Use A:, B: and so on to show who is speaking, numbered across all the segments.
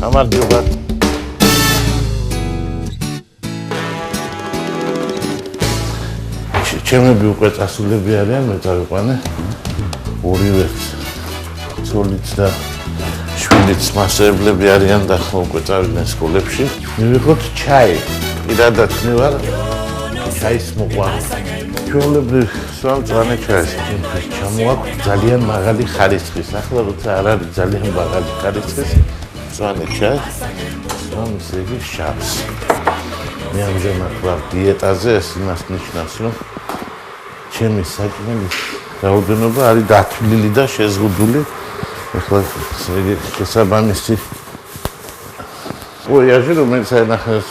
A: გამარჯობა. ჩემები უკვე წასულები არიან, მე წავიყვანე. ორივე ცოლიც და შვილიც მასწავლებლები არიან და უკვე წავიდნენ სკოლებში. მივიღოთ ჩაი. პირადად მე ვარ ჩაის მოყვარული. ჩვეულებრივ სვამწვანე ჩაის ჩემთვის ჩამოაქვს ძალიან მაღალი ხარისხის. ახლა როცა არ არის ძალიან მაღალი ხარისხის მწვანე ჩაი, ისე იგი შავს. მე ამჟამად ვარ დიეტაზე, ეს იმას ნიშნავს, რომ ჩემი საკმარის რაოდენობა არის დათვლილი და შეზღუდული. ახლა იგი შესაბამისი ვოიაჟი, რომელიც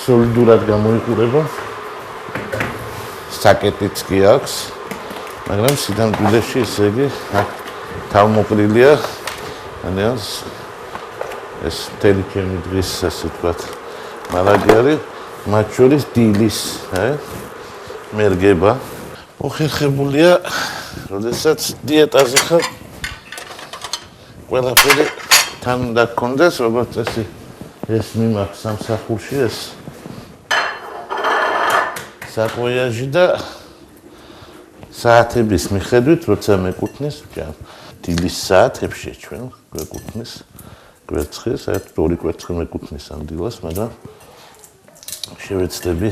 A: სოლიდურად გამოიყურება. საკეტიც კი აქვს, მაგრამ სინამდვილეში ესე იგი თავმოყრილია, ანეას ეს მთელი ჩემი დღის ასე ვთქვათ, მარაგი არის, მათ შორის დილის, მერგება. მოხერხებულია, როდესაც დიეტაზე ხარ, ყველაფერი თან უნდა გქონდეს, როგორც წესი ეს მიმაქვს სამსახურში, ეს საკვოიაჟი და საათების მიხედვით, როცა მეკუთვნის, დილის საათებში ჩვენ გვეკუთვნის კვერცხი, საერთოდ ორი კვერცხი მეკუთვნის ამ დილას, მაგრამ შევეცდები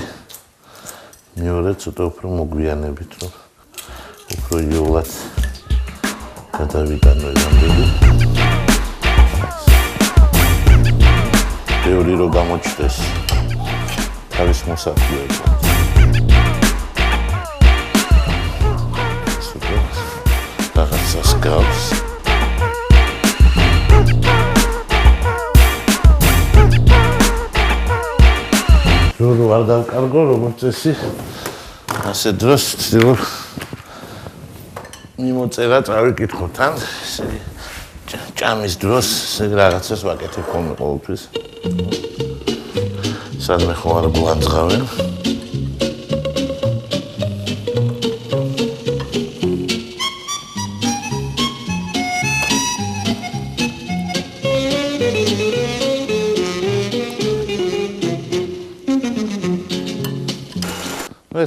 A: მეორე ცოტა უფრო მოგვიანებით, რომ უფრო იოლად გადავიტანო ამდენი. ბევრი რო გამოჩნდეს თავის მოსახლეობა. რაღაცას გავს. რო არ დავკარგო, როგორც წესი, ასე დროს ვცდილობ მიმოწერა წავიკითხო თან, ჭამის დროს რაღაცას ვაკეთებ ხოლმე ყოველთვის. სადმე ხო არ გვანძღავენ.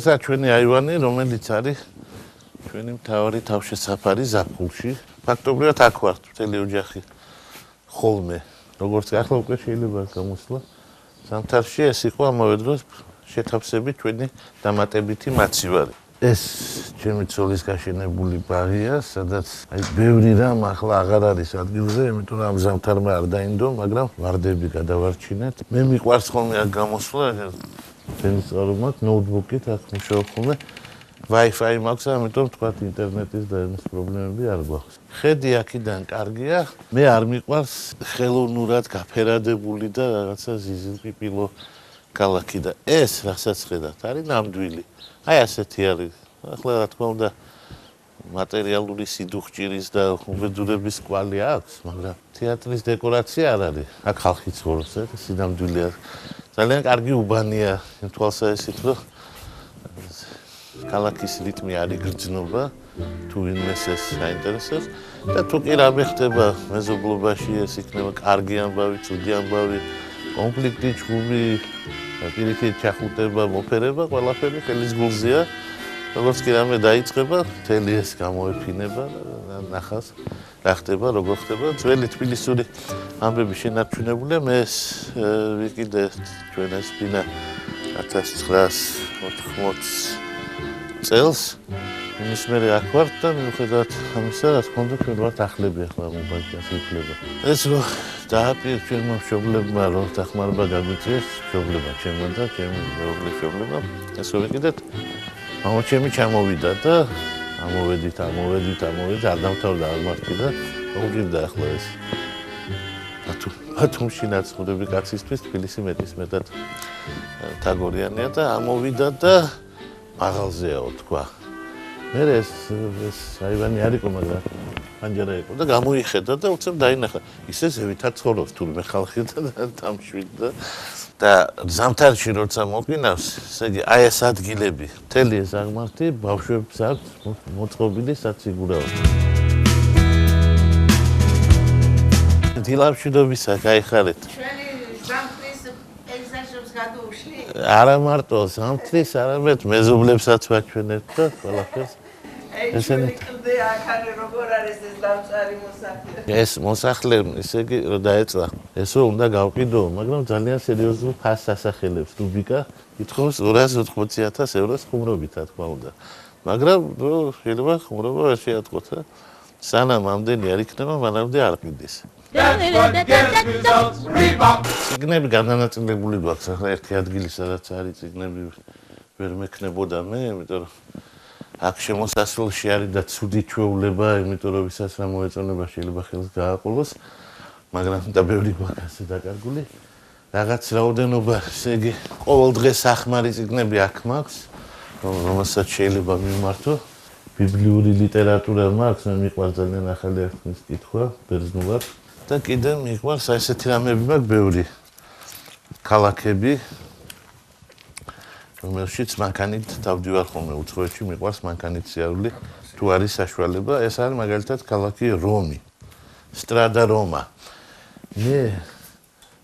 A: ესა ჩვენი აივანი, რომელიც არის ჩვენი მთავარი თავშესაფარი ზაფხულში. ფაქტობრივად აქ ვართ მთელი ოჯახი ხოლმე. როგორც ახლა უკვე შეიძლება გამოსვლა. ზამთარში ეს იყო ამავე დროს შეთავსებით ჩვენი დამატებითი მაცივარი. ეს ჩემი ცოლის გაშენებული ბაღია, სადაც აი ბევრი რამ ახლა აღარ არის ადგილზე, იმიტომ რომ ამ ზამთარმა არ დაინდო, მაგრამ ვარდები გადავარჩინეთ. მე მიყვარს ხოლმე აქ გამოსვლა. ჩვენი წყარო მაქვს, ნოუთბუქით აქ მუშაობ ხოლმე. Wi-Fi მაქვს, ამიტომ თქვათ ინტერნეტის და ეს პრობლემები არ გვაქვს. ხედი აქედან კარგია. მე არ მიყვარს ხელოვნურად გაფერადებული და რაღაცა ზიზილპიპილო ქალაქი და ეს რასაც ხედავთ არის ნამდვილი. აი ასეთი არის. ახლა რა თქმა უნდა მატერიალური სიდუხჭირის და უბედურების კვალი აქვს, მაგრამ თეატრის დეკორაცია არ არის. აქ ხალხი ცხოვრობს, სინამდვილე არის. ძალიან კარგი უბანია იმ თვალსაჩინით, რომ ქალაქის რიტმი არ იგრძნობა, თუ ვინმეს ეს საინტერესოს და თუ კი რამე ხდება მეზობლობაში, ეს იქნება კარგი ამბავი, ცუდი ამბავი, კონფლიქტი, ჩხუბი, პირიქით ჩახუტება, მოფერება, ყველაფერი ხელის გულზეა. როგორც კი რამე დაიწყება, მთელი ეს გამოეფინება და ნახავს რა ხდება, როგორ ხდება. ძველი თბილისური ამბები შენარჩუნებულია. მე ეს ვიკიდე ჩვენ ეს ბინა 1980 წელს იმის მერე აქ ვართ და მიუხედავად ამისა, რა თქმა უნდა, ჩვენ ვართ ახლები ახლა მომბანში ასე იქნება. ეს რომ დააპირ ჩვენმა მშობლებმა რომ დახმარება გაგვიწიეს, მშობლებმა ჩემმა და ჩემი მეუღლის მშობლებმა, ეს რომ ვიკიდეთ, მამაჩემი ჩამოვიდა და ამოვედით, არ დამთავრდა არ მარტი და მოვიდა ახლა ეს. ბათუმში ნაცნობი კაცისთვის თბილისი მეტად თაგორიანია და ამოვიდა და მაღალზეაო თქვა. მე ეს აივანი არ იყო, მაგრამ პანჯარა იყო და გამოიხედა და უცებ დაინახა. ისე ზევითაც ცხოვრობს თურმე ხალხი და დამშვიდ და ზამთარში როცა მოგვინავს, ესე იგი აი ეს ადგილები, მთელი ეს აღმართი ბავშვებს აქვს მოწყობილი საციგურაო. დილამშვიდობისა, გაიხარეთ.
B: ჩვენი ზამთრის პეიზაჟებს გადაუშვით?
A: არა მარტო ზამთრის, არამედ მეზობლებსაც ვაჩვენებთ და ყველაფერს.
B: ესენი კლდე აქ როგორ არის ეს დავწარი მოსახლე?
A: ეს მოსახლე, ესე იგი, რომ დაეწვა, ესო უნდა გავყიდო, მაგრამ ძალიან სერიოზულ ფასს ასახელებს რუბიკა, ითხოვს 280,000 ევროს ხუმრობით, რა თქმა უნდა. მაგრამ შეიძლება ხუმრობა ვერ შეატყოთ, სანამ ამდენი არ იქნება, მანამდე არ ყიდეს. ციგნები განანაწილებული გვაქვს, ახლა ერთი ადგილი, სადაც არის ციგნები, ვერ მექნებოდა მე, იმიტომ რომ აქ შემოსასვლელში არის და ცუდი ჩვეულება, იმიტომ რომ ვისაც რა მოეწონება შეიძლება ხელს გააყოლოს, მაგრამ და ბევრი გვაქვს ასე დაკარგული. რაღაც რაოდენობა, ესე იგი, ყოველ დღე სახმარი ციგნები აქ მაქვს, რომელსაც შეიძლება მიმართო. ბიბლიური ლიტერატურა მაქვს, მე მიყვარს ძალიან ახალი ერთხმის კითხვა, ბერძნულად. და კიდე მიყვარს ესეთი რამეები მაქვს ბევრი. ქალაქები, რომელშიც მანქანით დავდივარ ხოლმე უცხოეთში, მიყვარს მანქანით სიარული, თუ არის საშუალება, ეს არის მაგალითად ქალაქი რომი, სტრადა რომა. მე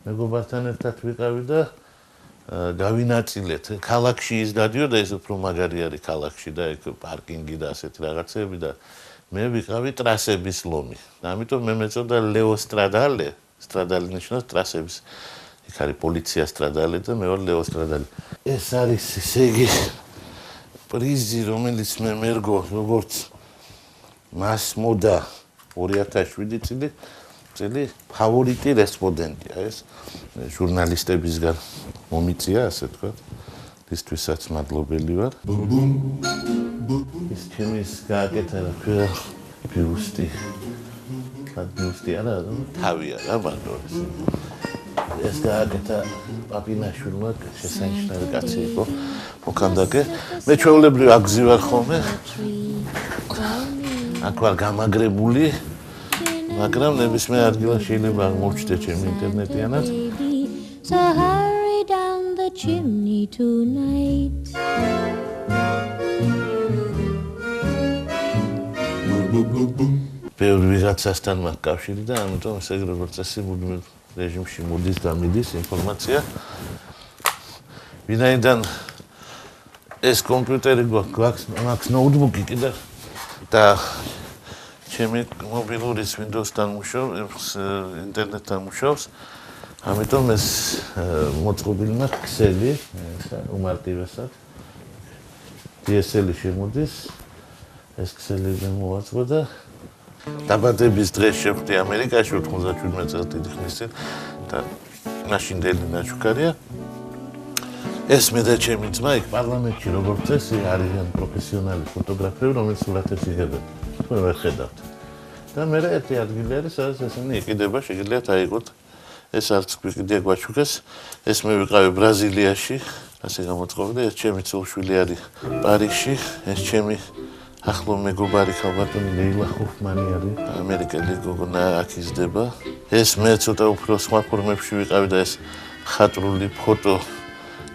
A: მეგობართან ერთად ვიყავი და გავინაწილეთ. ქალაქში ის დადიოდა, ეს უფრო მაგარი არის ქალაქში და ეგ პარკინგი და ასეთი რაღაცები და მე ვიყავი ტრასების ლომი. ამიტომ მე მეწოდა ლეო სტრადალე, სტრადალი ნიშნავს ტრასების. იქ არის პოლიცია სტრადალე და მე ვარ ლეო სტრადალი. ეს არის ესე იგი პრიზი, რომელიც მე მერგო როგორც მას მოდა 2007 წელი ფავორიტი რესპონდენტია ეს ჟურნალისტებისგან მომიწია, ასე თქვა. ისთვისაც მადლობელი ვარ. ის ჩემის გააკეთა რა ქვია ბიუსტი. ბიუსტი არა, თავია რა ბანდო ეს. ეს გააკეთა პაპინაშვილმა, შესანიშნავი კაცი იყო, მოქანდაკე. მე ჩვეულებრივ აგზივარ ხოლმე. აქ ვარ გამაგრებული, მაგრამ ნებისმიერ ადგილას შეიძლება აღმოჩნდე ჩემი ინტერნეტიანად.
C: So hurry down the chimney tonight.
A: ბევრი ვიღაცასთან მაქვს კავშირი და ამიტომ ესე როგორც წესი მუდმივ რეჟიმში მოდის და მიდის ინფორმაცია. ვინაიდან ეს კომპიუტერი გვაქვს ნოუთბუქი კიდე და ჩემი მობილურის Windows-თან მუშაობს, ინტერნეტთან მუშაობს. ამიტომ ეს მოწყობილი მაქვს ქსელი, უმარტივესად. DSL-ი შემოდის, ეს ქსელი მოვაწყო და დაბადების დღეს შევხვდი ამერიკაში 97 წელს დიდი ხნის წინ და მაშინდელი ნაჩუქარია. ეს მე და ჩემი ძმა იქ პარლამენტში როგორც წესი არიან პროფესიონალი ფოტოგრაფები, რომელიც სურათებს იღებენ. თქვენ ვერ ხედავთ. და მე ერთი ადგილი არის, სადაც ესენი იყიდება, შეგიძლიათ აიღოთ. ეს არც კიდე გვაჩუქეს. ეს მე ვიყავი ბრაზილიაში, ასე გამოწყობილი, ეს ჩემი ცოლ-შვილი არის პარიზში, ეს ჩემი ახლო მეგობარი ხალბატონი ლეილა ხოფმანი არის, ამერიკელი გოგონა აქ იზრდება. ეს მე ცოტა უფრო სხვა ფორმებში ვიყავი და ეს ხატრული ფოტო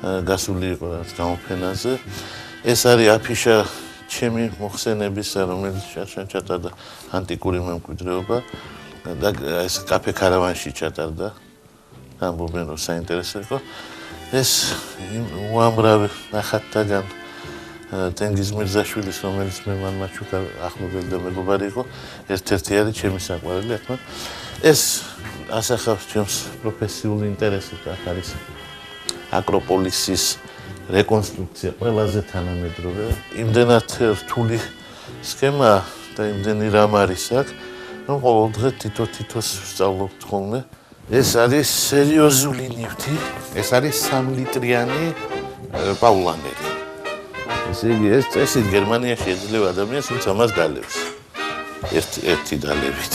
A: გასული იყო რაც გამოფენაზე. ეს არის აფიშა ჩემი მოხსენებისა, რომელიც ჩატარდა ანტიკური მემკვიდრეობა და ეს კაფე კარავანში ჩატარდა. ამბობენ რომ საინტერესო იყო. ეს უამრავი ნახატთაგან ტენგიზ მირზაშვილის, რომელიც მე მან მაჩუქა ახლობელი და მეგობარი იყო, ერთ-ერთი არის ჩემი საყვარელი ახლა. ეს ასახავს ჩემს პროფესიულ ინტერესებს, აქ არის აკროპოლისის რეკონსტრუქცია ყველაზე თანამედროვე. იმდენად რთული სქემა და იმდენი რამ არის აქ, რომ ყოველ დღე თითო-თითოს ვსწავლობთ ხოლმე. ეს არის სერიოზული ნივთი, ეს არის 3 ლიტრიანი პაულანერი. ესე იგი, ეს წესით გერმანიაში ეძლევა ადამიანს, ვინც ამას დალევს. ერთი დალევით.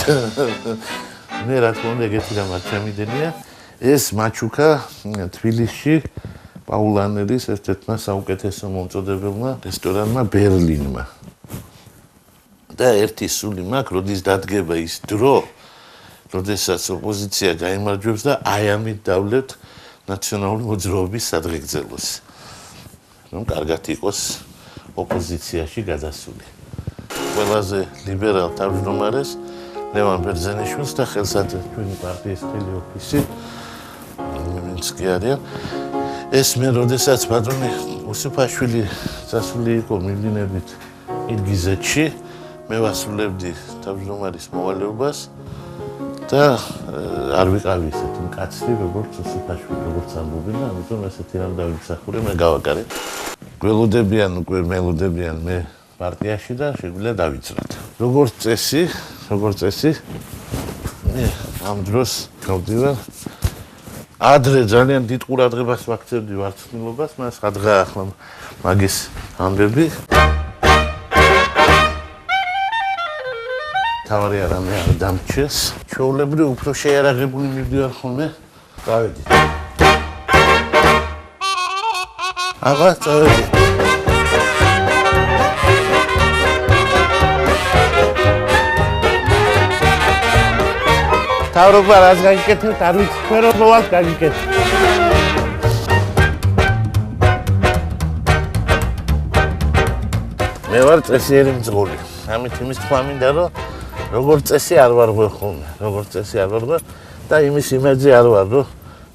A: მე რა თქმა უნდა ეგეთი რამ არ ჩამიდენია. ეს მაჩუქა თბილისში პაულანერის ერთ-ერთმა საუკეთესო მომწოდებელმა რესტორანმა ბერლინმა. და ერთი სული მაქვს, როდის დადგება ის დრო, როდესაც ოპოზიცია გაიმარჯვებს და აი ამით დავლევთ ნაციონალური მოძრაობის სადღეგრძელოს. რომ კარგად იყოს ოპოზიციაში გადასული. ყველაზე ლიბერალ თავმჯდომარეს ლევან ბერძენიშვილს და ხელსაწყო ჩვენი პარტიის ხელი ოფისი ვინც კი არიან. ეს მე როდესაც ბატონი უსუფაშვილი წასული იყო მივლინებით ირგიზეთში, მე ვასრულებდი თავმჯდომარის მოვალეობას და არ ვიყავი ესეთი მკაცრი, როგორც უსუფაშვილი, როგორც ამბობენ და ამიტომ ესეთი რამ დავიმსახურე, მე გავაკარე. გველოდებიან, უკვე მელოდებიან მე პარტიაში და შეგვიძლია დავიცრათ. როგორც წესი, მე ამ დროს გავდივარ ადრე ძალიან დიდ ყურადღებას ვაქცევდი ვარცხნილობას, მას ხადღაა ახლა მაგის ამბები. თავარი არამე არ დამრჩეს. ჩვეულებრივ უფრო შეიარაღებული მივდივარ ხოლმე. წავედი. აღარ წავედი. თავრობა რას გაგიკეთებთ, არ ვიცი, თქვენ რომ მოვალთ გაგიკეთებთ. მე ვარ წესიერი მძღოლი. ამით იმის თქვა მინდა, რომ როგორც წესი არ ვარ ხოლმე, და იმის იმედზე არ ვარ, რომ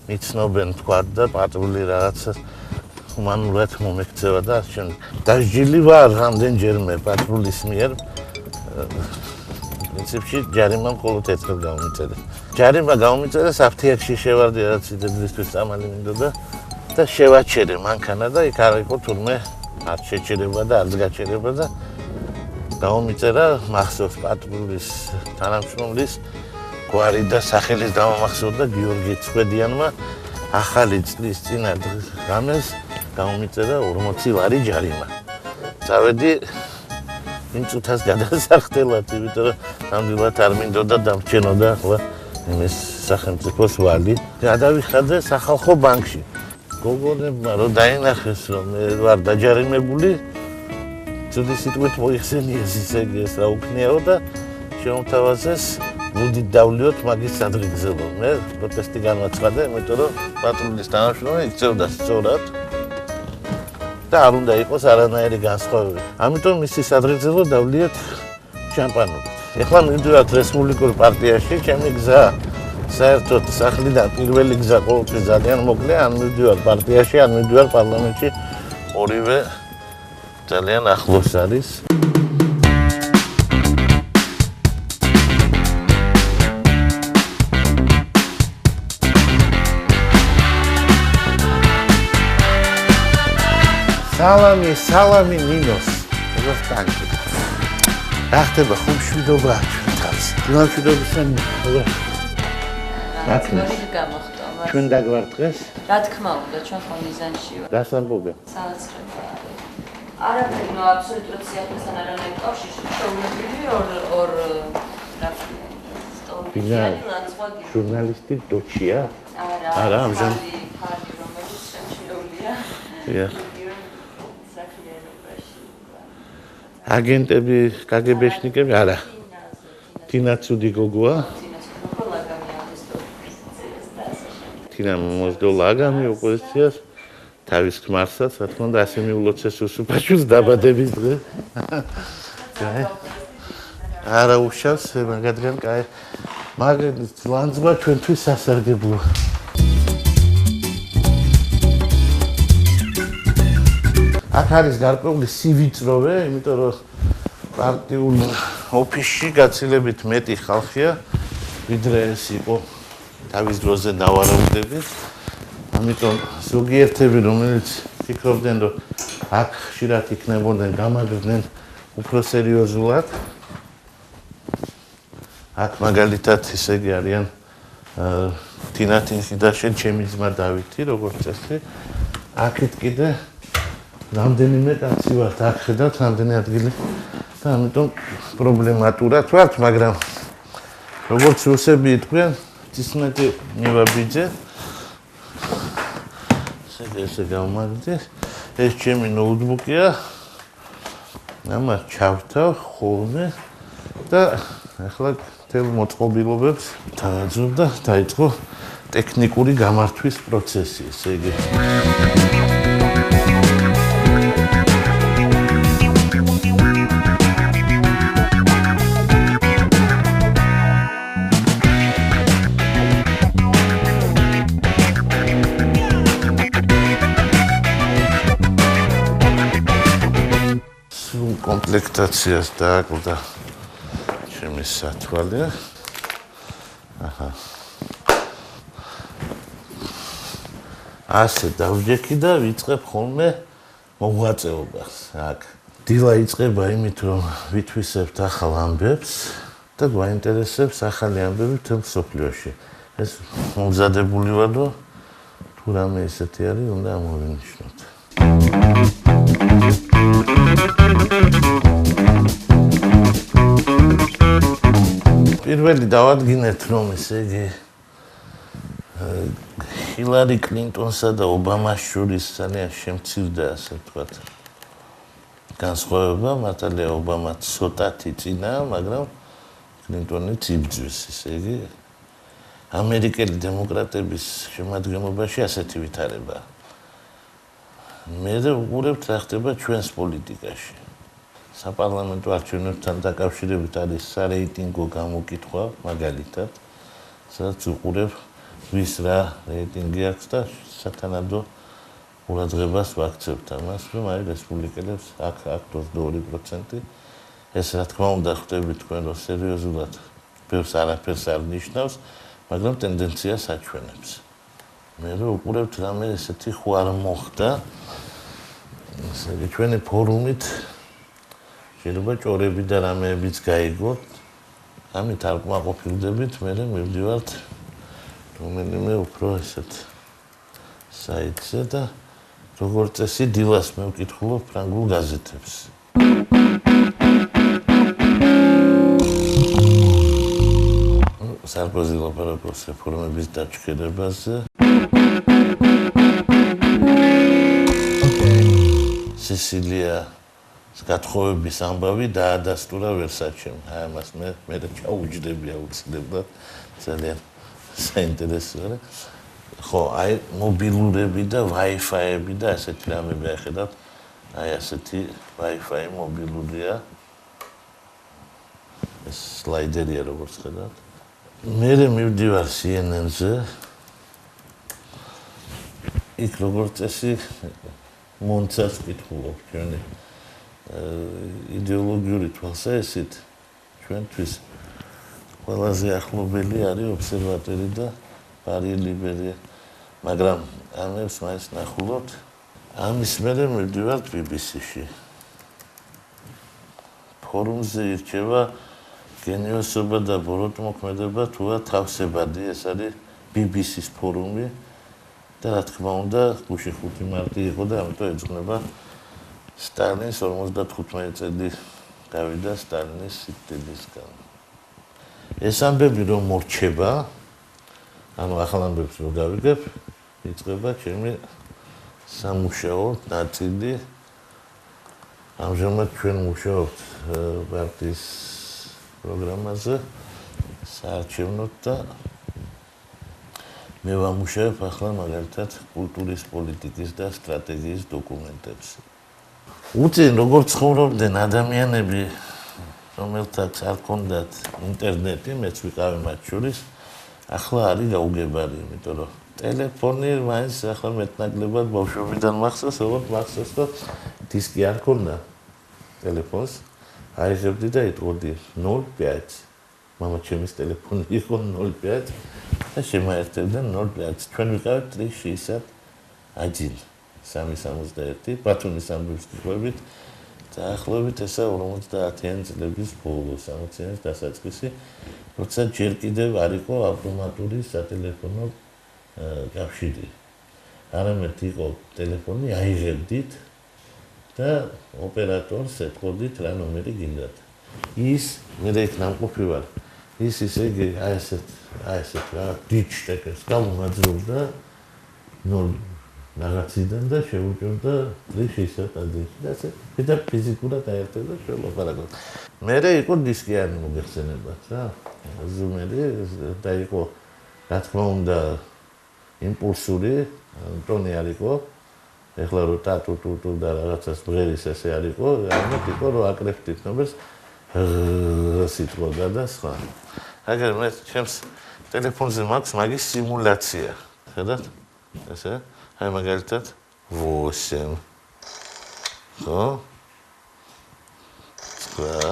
A: მიცნობენ თქვა და პატრული რაღაცა ჰუმანურად მომექცევა და ასე შემდეგ. დასჯილი ვარ რამდენჯერმე პატრულის მიერ. პრინციპში ჯარიმა მხოლოდ ერთხელ გამომიწერეს. ჯარიმა გამომიწერეს, აფთიაქში შევარდი რაღაც სიდიდისთვის წამალი მინდოდა და შევაჩერე მანქანა და იქ არ იყო თურმე არ შეჩერება და არც გაჩერება და გამომიწერა მახსოვს პატრულის თანამშრომლის გვარი და სახელის გამომახსოვდა გიორგი ცხვედიანმა ახალი წლის წინა ღამეს გამომიწერა 40 ლარი ჯარიმა. წავედი იმ წუთას გადასახდელად, იმიტომ რომ ნამდვილად არ მინდოდა დამრჩენოდა ახლა იმის სახელმწიფოს ვალი. გადავიხადე სახალხო ბანკში. გოგონებმა რომ დაინახეს, რომ მე ვარ დაჯარიმებული, ცუდი სიტყვით მოიხსენიეს ისე ეს რა უქნიაო და შემოთავაზეს მუდით დავლიოთ მაგის სადღეგრძელო. მე პროტესტი განვაცხადე, იმიტომ რომ პატრულის თანამშრომელი იქცეოდა სწორად და არ უნდა იყოს არანაირი განსხვავება. ამიტომ მისი სადღეგრძელო დავლიოთ შამპანობით. ეხლა მივდივართ რესპუბლიკურ პარტიაში, ჩემი გზა საერთოდ სახლიდან პირველი გზა ყოველთვის ძალიან მოკლე, ან მივდივარ პარტიაში, ან მივდივარ პარლამენტში. ორივე ძალიან ახლოს არის. სალამი ნინოს. როგორც ტანკი. რა ხდება ხუმშვიდობა ჩვენ თავს. ხუმშვიდობისანი. ჩვენ დაგვარ დღეს?
D: რა თქმა უნდა, ჩვენ ხო მიზანში ვართ.
A: რას ამბობენ?
D: საოცრება. არაფერი, ნუ აბსოლუტურად სიახლესთან არანაირ კავშირში შეუძლებელი ორ
A: ჟურნალისტი დოჩია?
D: არა,
A: ამჟამად
D: ფარდი რომელიც შეჩიულია.
A: აგენტები, კგბ-შნიკები არა. თინა ცუდი გოგოა? თინა მოსდოლა აგამი ოპოზიციას თავის ქმარსაც, რა თქმა უნდა, ასე მიულოცეს უსუფაშვილს დაბადების დღე. არა უშავს მაგადგან კაი. მაგის ლანძღვა ჩვენთვის სასარგებლოა. აქ არის გარკვეული სივიწროვე, იმიტომ რომ პარტიულ ოფისში გაცილებით მეტი ხალხია, ვიდრე ეს იყო თავის დროზე დავარაუდებით. ამიტომ ზოგიერთები, რომელიც ფიქრობდნენ, რომ აქ ხშირად იქნებოდნენ, გამაგრდნენ უფრო სერიოზულად. აქ მაგალითად ისე იგი არიან თინა თინხიდაშე, ჩემი ძმა დავითი, როგორც წესი. აქეთ კიდე რამდენიმე კაცი ვართ, აქ ხედავთ რამდენი ადგილი და ამიტომ პრობლემატურად ვართ, მაგრამ როგორც რუსები იტყვიან, ცისმეტი მივაბიძე. ესე გავმაგდე. ეს ჩემი ნოუთბუქია. ამას ჩავთავ ხოლმე და ახლა თელ მოწყობილობებს დავაძვებ და დაიწყო ტექნიკური გამართვის პროცესი, ესე იგი. კომპლექტაციას დააკლდა ჩემი სათვალე. აჰა. ასე დავჯექი და ვიწყებ ხოლმე მოღვაწეობას. აქ დილა იწყება იმით, რომ ვითვისებთ ახალ ამბებს და გვაინტერესებს ახალი ამბები მთელ მსოფლიოში. ეს მომზადებული ვარ, რომ თუ რამე ისეთი არის, უნდა ამოვინიშნოთ. პირველი დავადგინეთ, რომ ესე იგი ჰილარი კლინტონსა და ობამას შორის ძალიან შემცირდა, ასე ვთქვათ, განსხვავება, მართალია ობამა ცოტათი წინაა, მაგრამ კლინტონიც იბრძვის, ესე იგი ამერიკელი დემოკრატების შემადგენლობაში ასეთი ვითარებაა. მე ვუყურებთ რა ხდება ჩვენს პოლიტიკაში. საპარლამენტო არჩევნებთან დაკავშირებით არის სარეიტინგო გამოკითხვა, მაგალითად, სადაც ვუყურებ ვის რა რეიტინგი აქვს და სათანადო ყურადღებას ვაქცევთ ამას, რომ აი რესპუბლიკელებს აქ 22%. ეს რა თქმა უნდა ხვდები თქვენ, რომ სერიოზულად ბევრს არაფერს არ ნიშნავს, მაგრამ ტენდენციას აჩვენებს. მე ვუყურებთ რამე ესეთი ხო არ მოხდა. ესე იგი ჩვენი ფორუმით შეიძლება ჭორები და რამეებიც გაიგოთ. ამით არ კმაყოფილდებით, მე მივდივართ რომელიმე უფრო ესეთ საიტზე და როგორც წესი დილას მევკითხულობ ფრანგულ გაზეთებს. სარკოზი ლაპარაკობს რეფორმების დაჩქერებაზე. სესილია გათხოვების ამბავი დაადასტურა ვერსაჩემ. აი ამას მე ჩაუჯდები აუცილებლად. ძალიან საინტერესოა. ხო, აი მობილურები და Wi-Fi-ები და ასეთი რამები ახედავთ. აი ასეთი Wi-Fi მობილურია. ეს სლაიდერია როგორც ხედავთ. მე მივდივარ CNN-ზე. იქ როგორც წესი მონცას კითხულობ ჩვენი იდეოლოგიური თვალსაზრისით ჩვენთვის ყველაზე ახლობელი არის ობსერვატორი და პარი ლიბერია, მაგრამ ამებს მაინც ნახულობთ. ამის მერე მივდივართ BBC-ში. ფორუმზე ირჩევა გენიოსობა და ბოროტმოქმედება თუა თავსებადი, ეს არის BBC-ს ფორუმი და რა თქმა უნდა, გუშინ 5 მარტი იყო და ამიტომ ეძღვნება სტალინის 55 წელი გავიდა სტალინის სიკვდილისგან. ეს ამბები რომ მორჩება, ანუ ახალ ამბებს რომ გავიგებ, იწყება ჩემი სამუშაო ნაწილი. ამჟამად ჩვენ მუშაობთ პარტიის პროგრამაზე, საარჩევნოდ და მე ვამუშავებ ახლა მაგალითად კულტურის პოლიტიკის და სტრატეგიის დოკუმენტებს. უწინ როგორ ცხოვრობდნენ ადამიანები, რომელთაც არ ჰქონდათ ინტერნეტი, მეც ვიყავი მათ შორის, ახლა არის გაუგებარი, იმიტომ რომ ტელეფონი მაინც ახლა მეტნაკლებად ბავშვობიდან მახსოვს, როგორც მახსოვს, რომ დისკი არ ჰქონდა ტელეფონს, აიღებდი და იტყოდი 05. მამა ჩემის ტელეფონი იყო 05 და შემაერთებდნენ 05. ჩვენ ვიყავით 3 შეისად აჯილ 361 ბათუმის ამბებს გიყვებით დაახლოებით ესა 50-იანი წლების ბოლო 60-იანის დასაწყისი, როცა ჯერ კიდევ არ იყო ავტომატური სატელეფონო კავშირი. არამედ იყო ტელეფონი, აიღებდით და ოპერატორს ეთქოდით რა ნომერი გინდათ. ის მე იქ ნამყოფი ვარ. ის ისე აი ესეთ რა დიჯტეკებს გამომაძრობდა რაღაციდან და შეუჭერდა ლიშისა ტაძარში და ეს ფიზიკურად აერთებდა შელაპარაკოთ. მერე იყო დისკიანი მოგეხსენებათ რა. ზუმერი და იყო რა თქმა უნდა იმპულსური ტონი არისო. ეხლა რო ტუ და რაღაცას ბღერის ესე არისო, ამით იყო რომ აკრეფტით ნომერს სიტყვა და სხვა. აგერ მე ჩემს ტელეფონზე მაქვს მაგის სიმულაცია. ხედავთ? ესე აი მაგალითად 8 ხო? 9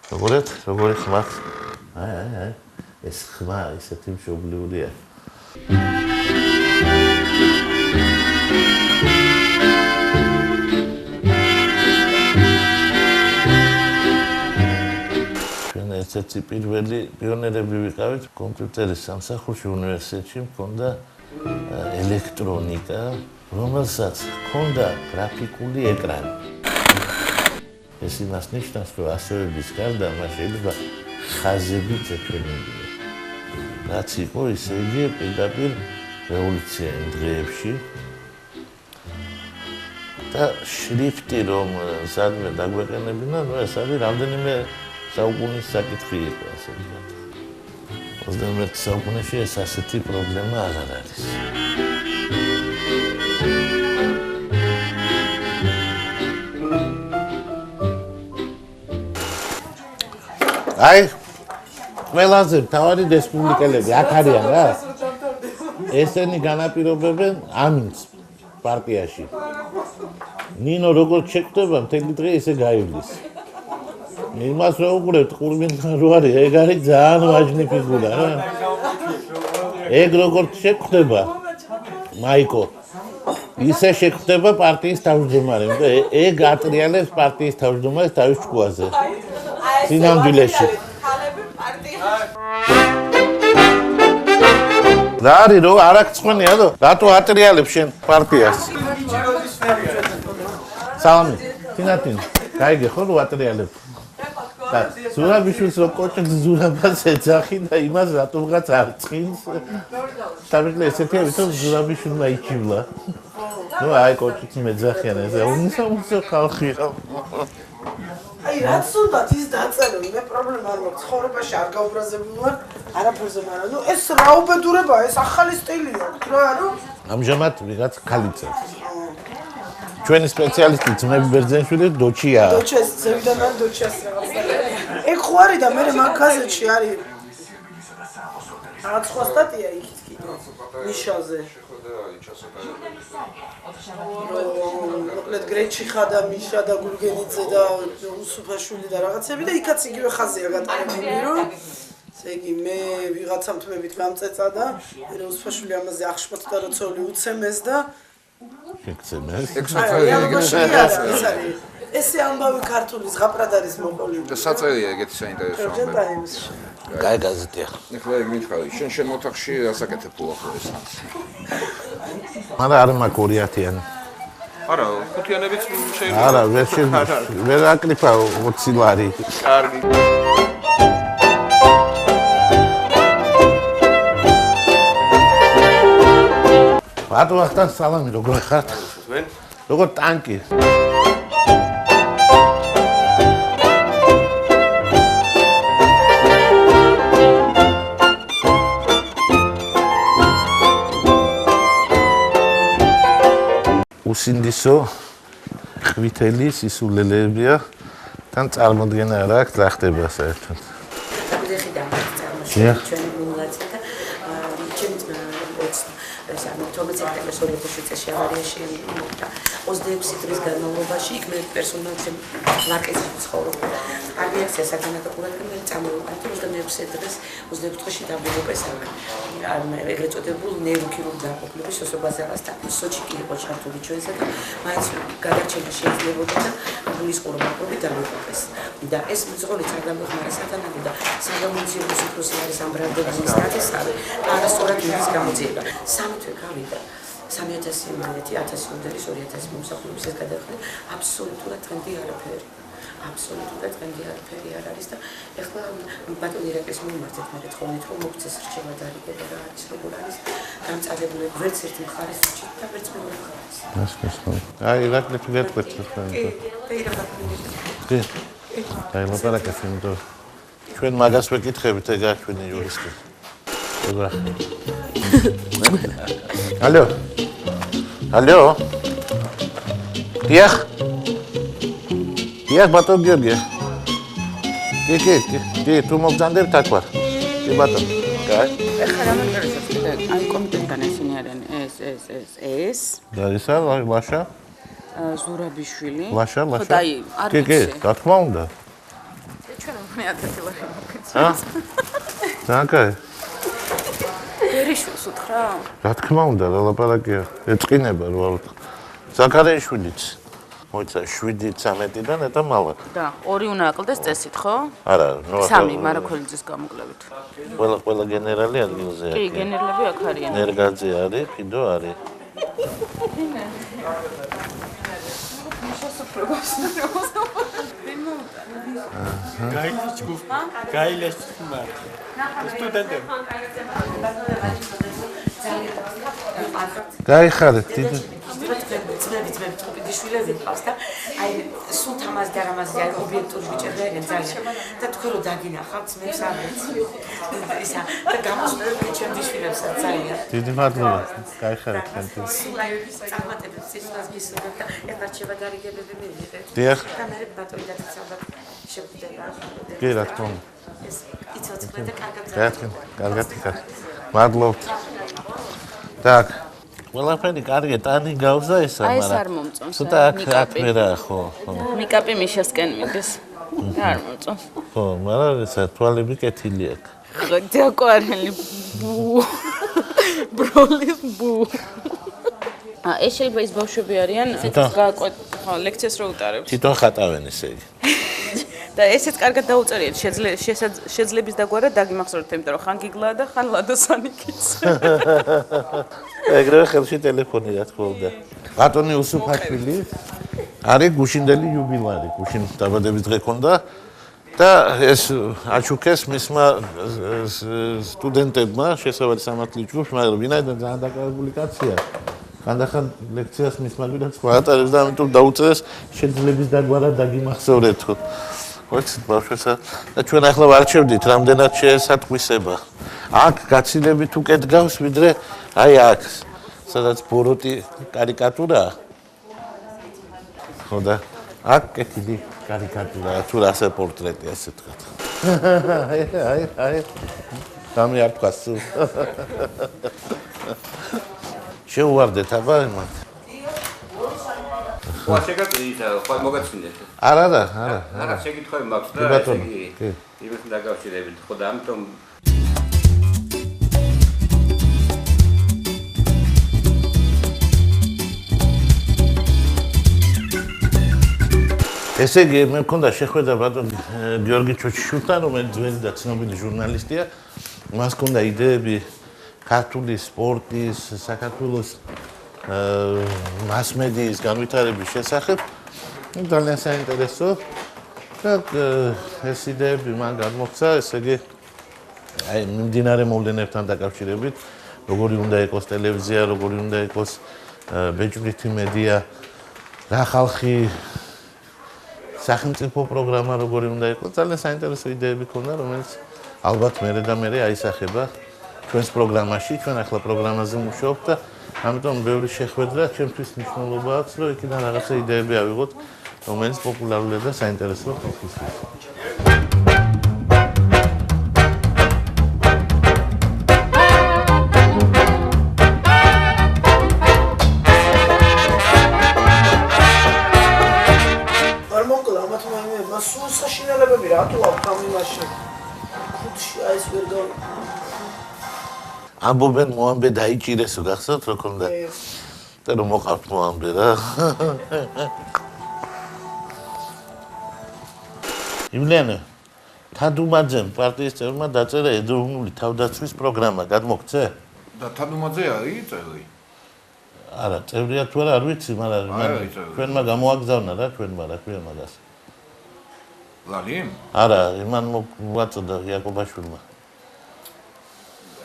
A: 3 როგორი ხმა? აი ეს ხმა ისეთი მშობლიურია. ესეთი პირველი პიონერები ვიყავით კომპიუტერის სამსახურში უნივერსიტეტში მქონდა ელექტრონიკა, რომელსაც ჰქონდა გრაფიკული ეკრანი. ეს იმას ნიშნავს, რომ ასოების გარდა მას შეიძლება ხაზებით ეფერმებია. რაც იყო ისე იგი პირდაპირ რევოლუცია იმ დღეებში. და შრიფტი რომ სადმე დაგვეყენებინა, ნუ ეს არის რამდენიმე საუკუნის საკითხი იყო ასე ვთქვათ. 21 საუკუნეში ეს ასეთი პრობლემა აღარ არის. აი, ყველაზე მთავარი რესპუბლიკელები აქ არიან რა. ესენი განაპირობებენ ამინს პარტიაში. ნინო როგორც შეკვდება, მთელი დღე ისე გაივლის. იმას რა უყურებთ, ყურბინთან რო არის, ეგ არის ძალიან ვაჟნი ფიგურა რა. ეგ როგორც შეკვდება, მაიკო, ისე შეკვდება პარტიის თავმჯდომარე. ეგ ატრიალებს პარტიის თავმჯდომარეს თავის ჭკუაზე. სინამდვილეში. რა არის რო არ აქვს ცხენია და რატო ატრიალებს შენ პარტიას? სალამი, თინათინ, გაიგე ხო რო ატრიალებს? და ზურაბიშვილს რო კოჭებს ზურაბას ეძახი და იმას რატომღაც არ წინს. სამეთლე ესეთია ვითომ ზურაბიშვილმა იჩივლა. ნუ აი კოჭიც მეძახიან ესე უნისამუსო ხალხია.
B: აი რაც უნდა ის დაწერო, მე პრობლემა არ მაქვს, ცხოვრებაში არ გაუბრაზებული ვარ, არაფერზე მაგრამ ნუ ეს რა უბედურებაა, ეს ახალი სტილი აქვს რა, ნუ
A: ამჟამად ვიღაც ქალიცებს. ჩვენი სპეციალისტი ძმები ბერძენიშვილი დოჩია.
B: დოჩეს ზევიდან არ დოჩას რაღაცა. ეგ ხო არის და მე მაგაზეთში არის რაღაც სხვა სტატია იქით კიდე მიშაზე. მოკლედ გრეჩიხა და მიშა და გურგენიძე და უსუფაშვილი და რაღაცები და იქაც იგივე ხაზია გატარებული რომ ესე იგი მე ვიღაცა თმებით გამწეცა და მე უსუფაშვილი ამაზე აღშფოთდა როცეული უცემეს და
A: შეგცემეს.
B: ესე ამბავი ქართული ზღაპრად არის მოყოლილი.
E: და საწერია ეგეთი საინტერესო ამბები.
A: კაი გაზეთია.
E: ეხლა ეგ მითხარი, შენ ოთახში რასაკეთებ ახლა ეს?
A: მაგრამ არ მაქვს 2-10-იანი.
E: არა, 5-იანებიც შეიძლება.
A: არა, ვერ აკრიფა 20 ლარი.
E: კარგი.
A: ბატო ახთან სალამი, როგორ ხართ?
E: ვენ?
A: როგორ ტანკი? უსინდისო ხვითელი სისულელებია თან წარმოდგენა არ აქვს რა ხდება საერთოდ.
F: გიხი წარმოშობილი ჩვენი მიმულაცია და ჩემი თორმეტ სექტემბერს 2007 წელს ავარიაში მომხდა 26 წლის განმავლობაში იქ მე პერსონალში ლაკეზე ცხოვრობდა. ავიაცია საგანაკაკურად მე წამოვიყვანე 26 დღეს 24 დღეში დაბრუნებეს ეგრეთ წოდებულ ნეიროქირურგ დაყოფილების ოსობაზარასთან. სოჩი კი იყო ჩართული ჩვენსა და მაინც გადარჩენა შეიძლებოდა და გულის ყურბაყრობი დამოუკეს. და ეს მძღოლიც არ დამეხმარა სათანადო და საგამოძიებო უფროსი არის ამ ბრალდების სტატისავე და არასწორად იმის გამოძიება. 3 თვე გავიდა 3000 მონეტი 1000 უნდერის 2000 მომსახურების ეს გადაიხადა აბსოლუტურად ტრენდი არაფერი. აბსოლუტურად დღემდე არაფერი არ არის და ეხლა ბატონ ირაკლის მიმართეთ მე თხოვნით რომ მოგცეს რჩევა დარიგება რა არის როგორ არის გამწადებული ვერც ერთი მხარის უჩით და ვერც მეორე მხარის.
A: აი ირაკლი ფიგეთყვეთ ხო? კი. აი ლაპარაკეთ იმიტომ ჩვენ მაგას ვეკითხებით ეგა ჩვენი იურისტი. Алло. Алло. დიახ. დიახ ბატონ გიორგი. კი, თუ მოგძანდებ აქ ვარ. კი ბატონ. კაი.
G: ეხლა რა მომგარესებს კიდე აი კომიტეტიდან ესენი არიან ეს
A: გაისა ლაშა?
G: ზურაბიშვილი.
A: ლაშა.
G: ხო და აი არ
A: კი, რა თქმა უნდა.
G: ჩვენ მე 10 ლარი მოგეცი.
A: ძალიან
G: გერიშვილს უთხრა?
A: რა თქმა უნდა, რა ლაპარაკია. ეწყინება რა ვთქვა. ზაქარიაშვილიც. მოიცა 7-13-დან eta მალა.
G: და 2 უნდა აკლდეს წესით, ხო?
A: არა,
G: 3 მარაქოლიძის გამოკლებით.
A: ყველა გენერალი ადგილზეა.
G: კი, გენერლები აქ არიან.
A: ნერგაძე არის, ფიდო არის.
H: გაილეს ხმა. სტუდენტები.
A: გაიხარეთ, დიდი.
F: ძმები პიდიშვილები ყავს და აი სულ თამაზ და რამაზი აი ობიექტური ბიჭები არიან ძალიან და თქვენ რომ დაგინახავთ ძმებს არ ვიცი ისა და გამოსვლები ჩემდიშვილებსაც ძალიან
A: დიდი მადლობა. გაიხარეთ თქვენ.
F: წარმატებებს ისწავლას გისურვებ და ეხარჩება დარიგებები მივიღეთ.
A: დიახ.
F: და მე ბატონი დაწესალდა შეგვიძლია.
A: კი, რა თქმა უნდა.
F: ეს იცოცხლე და კარგად
A: კარგად იქარ. მადლობთ. так ყველაფერი კარგი ტანი გავზა ესა
G: აი ეს
A: მაგრამ
G: არ მომწონს.
A: ცოტა აქ მერა ხო.
G: მიკაპი მიშასკენ მიდის. არ მომწონს.
A: ხო, მაგრამ ესა თვალები კეთილი აქვს.
G: დაკوارელი ბუ. ბროლის ბუ. ეს შეიძლება ის ბავშვები არიან, გააკვეთ ხო ლექციას რო უტარებს.
A: თვითონ ხატავენ ესე იგი.
G: და ესეც კარგად დაუწერიეთ შეძლების დაგვარად დაგიმახსოვრეთ, იმიტომ რომ ხან გიგლაა და ხან ლადოსანიკიც.
A: ეგრევე ხელში ტელეფონი რა თქმა უნდა. ბატონი უსუფაშვილი არის გუშინდელი იუბილარი, გუშინ დაბადების დღე ქონდა და ეს აჩუქეს მისმა სტუდენტებმა შესავალი სამართლის ჯგუფში, მაგრამ ვინაიდან ძალიან დაკავებული კაცია. ხანდახან ლექციას მისმა გვიდა სხვა ატარებს და ამიტომ დაუწერეს შეძლების დაგვარად დაგიმახსოვრეთ ხო. ვეცით ბავშვებსა და ჩვენ ახლა ვარჩევდით რამდენად შეესატყვისება. აქ გაცილებით უკეთ გავს ვიდრე აი აქ სადაც ბოროტი კარიკატურაა. ხო და აქ კეთილი კარიკატურაა თუ რასე პორტრეტი ასე თქვა. აი დამი არ თქვა სულ. შეუვარდეთ აბა იმათ.
I: ხო, შეგაწყვეტით, ხო მოგაწმინდეთ.
A: არა.
I: არა, შეკითხვები მაქვს და ესე იგი იმასთან დაკავშირებით, ხო და ამიტომ
A: ესე იგი მე მქონდა შეხვედრა ბატონ გიორგი ჩოჩიშვილთან, რომელიც ძველი და ცნობილი ჟურნალისტია. მას ჰქონდა იდეები ქართული სპორტის, საქართველოს მასმედიის განვითარების შესახებ. ძალიან საინტერესო და ეს იდეები მან გადმოხსა, ესე იგი აი მიმდინარე მოვლენებთან დაკავშირებით, როგორი უნდა იყოს ტელევიზია, როგორი უნდა იყოს ბეჭდვითი მედია, რა ხალხი სახელმწიფო პროგრამა როგორი უნდა იყოს, ძალიან საინტერესო იდეები ქონდა, რომელიც ალბათ მე აისახება ჩვენს პროგრამაში, ჩვენ ახლა პროგრამაზე მუშაობთ და ამიტომ ბევრი შეხვედრა ჩემთვის მნიშვნელობა აქვს, რომ იქიდან რაღაცა იდეები ავიღოთ, რომელიც პოპულარულია და საინტერესოა ხალხისთვის.
B: არ მოკლა, ამათ მას სულ საშინელებები რატო აქვს ამ იმაში? ხუთში აი ეს ვერ გავა.
A: ამბობენ მოამბე დაიჭირესო, გახსოვთ რა ქონდა? და რომ მოყავთ მოამბე რა. ივლიანე, თადუმაძემ პარტიის წევრმა დაწერა ედროუნული თავდაცვის პროგრამა, გადმოგცე?
E: და თადუმაძე არის წევრი?
A: არა, წევრია თუ არა არ ვიცი, მაგრამ ჩვენმა გამოაგზავნა რა, ჩვენმა რა ქვია მაგას.
E: ლალი?
A: არა, იმან მოაწოდა იაკობაშვილმა.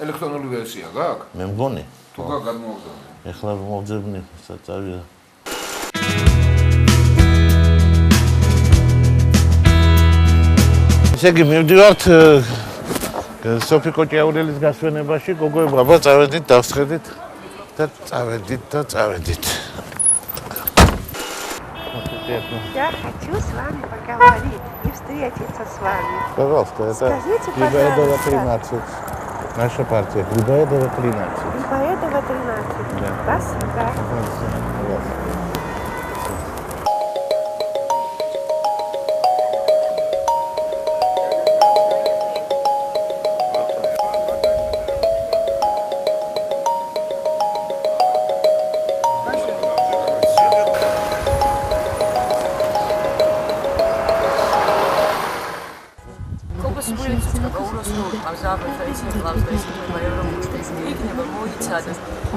E: ელექტრონული ვერსია გაქვს?
A: მე მგონი.
E: თუ გაქვს გადმოვაგზავნე.
A: ეხლა მოვძებნი, წავიდა. ესე იგი მივდივართ სოფი კოჭიაურელის გასვენებაში, გოგოებო, აბა წავედით, დავსხედით და წავედით.
J: Я хочу с вами поговорить и встретиться с вами.
A: Пожалуйста, это Грибоедова 13. Наша партия. Грибоедова 13.
J: Грибоедова 13.
A: Да.
J: Спасибо.
A: Пожалуйста.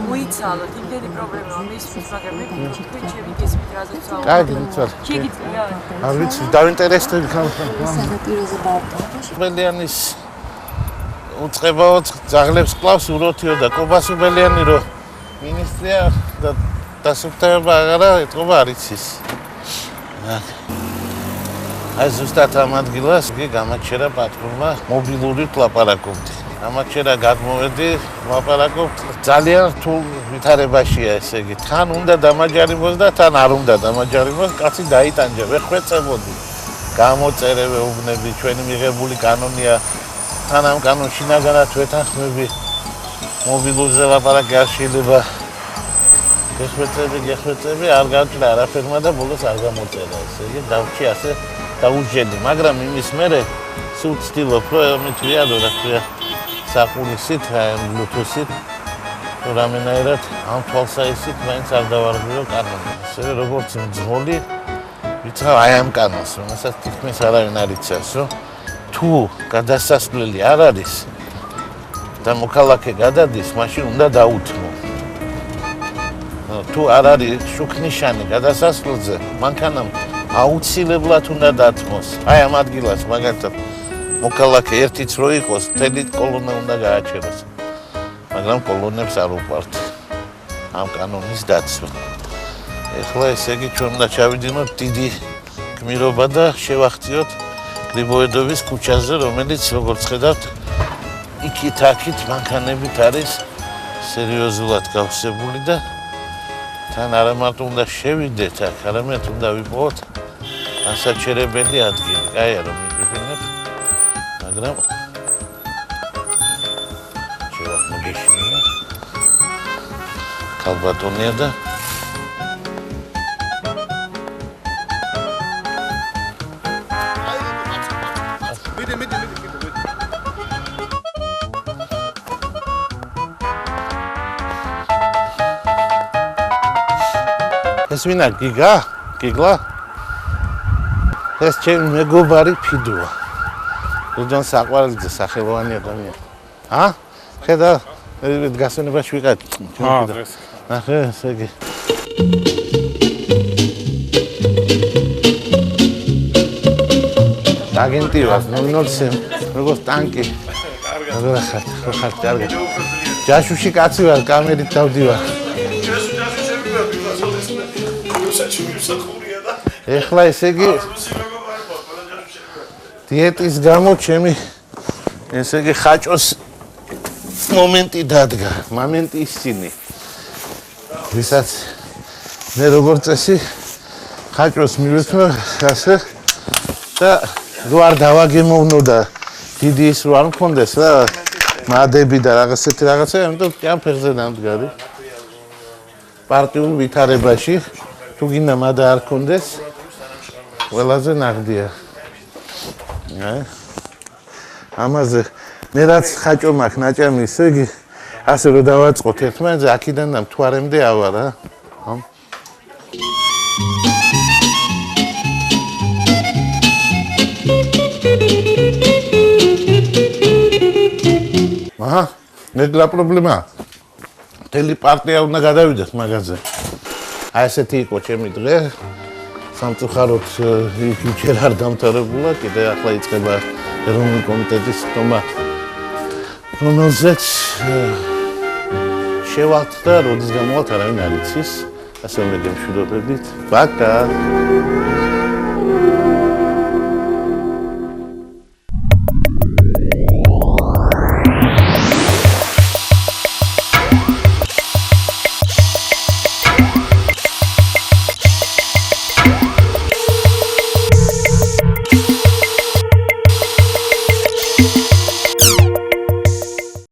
K: მოიცალოთ იმდენი პრობლემაა მისთვის, მაგრამ მე თქვენ ჩემი გესმით რაზეც ვსაუბრობ.
A: კარგი, მიცვალ.
K: შეგიძლია?
A: არ ვიცი, დავინტერესდები ხალხთან. ბელიანის უწყებაოდ ძაღლებს კლავს უროთიო და კობას უბელიანი რო მინისტრია და დასუფთავება აღარა ეთყობა არ იცის. აი ზუსტად ამ ადგილას გამაჩერა პატრონმა მობილურით ლაპარაკობდი. გამაჩერა გადმოვედი, ლაპარაკობთ ძალიან რთულ ვითარებაშია ესე იგი. თან უნდა დამაჯარიმოს და თან არ უნდა დამაჯარიმოს, კაცი დაიტანჯა, ვეხვეწებოდი. გამოწერევე უბნები, ჩვენი მიღებული კანონია. თან ამ კანონში ნაგანად ვეთანხმები. მობილურზე ლაპარაკი არ შეიძლება. გეხვეწები, არ გავჭრა არაფერმა და ბოლოს არ გამოწერა ესე იგი. დავჭი ასე დაუჯედი, მაგრამ იმის მერე სულ ვცდილობ, რომ მithვიადო რა ქვია საყურისით, ბლუთუსით, რამენაირად ამ თვალსაჩინით მაინც არ დავარღვიო კანონი. ესე როგორც მძღოლი ვიცავ აი ამ კანონს, რომელსაც თითქმის არავინ არ იცავს, რომ თუ გადასასვლელი არ არის და მოქალაქე გადადის, მაშინ უნდა დაუთმო. თუ არ არის შუქნიშანი გადასასვლელზე, მანქანამ აუცილებლად უნდა დათმოს. აი ამ ადგილას მაგალითად მოქალაქე ერთიც რო იყოს, მთელი კოლონა უნდა გააჩეროს. მაგრამ კოლონებს არ უყვართ ამ კანონის დაცვა. ეხლა ესე იგი ჩვენ უნდა ჩავიდინოთ დიდი გმირობა და შევახციოთ გრიბოედოვის ქუჩაზე, რომელიც როგორც ხედავთ, იქით-აქით მანქანებით არის სერიოზულად გავსებული და თან არა მარტო უნდა შევიდეთ აქ, არამედ უნდა ვიპოვოთ ასაჩერებელი ადგილი. კაია რომ მივიფინებ, მაგრამ შევახმოგეშინია. ქალბატონია და ეს ვინა გიგლა? ეს ჩემი მეგობარი ფიდოა. როჯან საყვარელზე სახელოვანი ადამიანი. ხედა, გასვენებაში ვიყავით.
H: დღეს.
A: ნახე, ესე იგი. აგენტი ვარ, 007, როგორც ტანკი. რა ხარ, კარგი. ჯაშუში კაცი ვარ, კამერით დავდივარ. ეხლა ესე იგი დიეტის გამო ჩემი ესე იგი ხაჭოს მომენტი დადგა, მომენტი ისინი. ვისაც მე როგორც წესი ხაჭოს მივეცნო ასე და რო არ დავაგემოვნო და დიდი ის რო არ მქონდეს რა მადები და რაღაცეთი რაღაცა, ამიტომ ამ ფეხზე დამდგარი. პარტიულ ვითარებაში თუ გინდა მადა არ კონდეს ყველაზე ნაღდია. ამაზე მე რაც ხაჭო მაქვს ნაჭამი, ესე იგი ასე რომ დავაწყოთ ერთმანეთზე აქედან და მთვარემდე ავა რა. ნედლა პრობლემაა. მთელი პარტია უნდა გადავიდეს მაგაზე. აი ესეთი იყო ჩემი დღე. სამწუხაროდ იქ ჯერ არ დამთავრებულა, კიდე ახლა იწყება ეროვნული კომიტეტის თომა, რომელზეც შევალთ და როდის გამოვალთ არავინ არ იცის. ასე მეგემშვიდობებით. პაკა.